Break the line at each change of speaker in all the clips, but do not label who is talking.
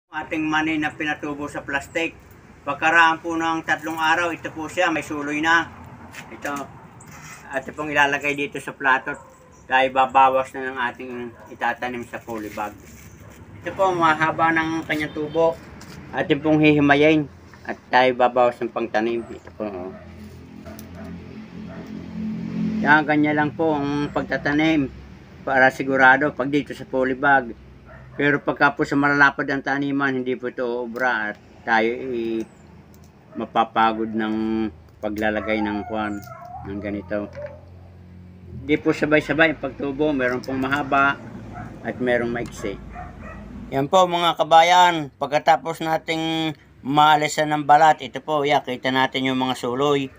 Ating mani na pinatubo sa plastic. Pagkaraan po ng 3 araw, ito po siya, may suloy na. Ito, ito pong ilalagay dito sa plato. Dahil babawas na ng ating itatanim sa polybag. Ito po, mahaba ng kanyang tubo. Ating pong hihimayin. At tayo babawas ng pangtanim. Ito po. Yan, ganyan lang po ang pagtatanim. Para sigurado pag dito sa polybag. Pero pagka po sa malalapad ang taniman, hindi po ito obra at tayo mapapagod ng paglalagay ng kwan ng ganito. Hindi po sabay-sabay ang pagtubo, meron pong mahaba at merong maiksi. Yan po mga kabayan, pagkatapos nating maalisan ng balat, ito po, kita natin yung mga suloy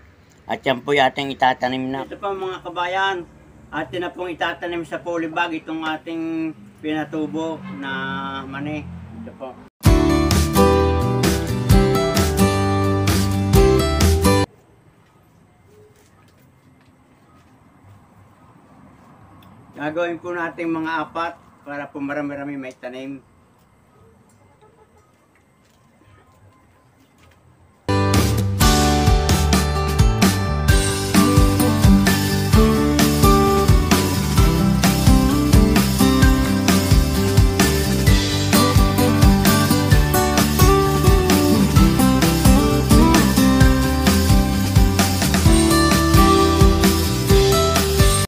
at yan po yung ating itatanim na. Ito po mga kabayan, atin na pong itatanim sa polybag itong ating pinatubo na mani. Ito po. Gagawin po natin mga 4 para po marami-rami may tanim.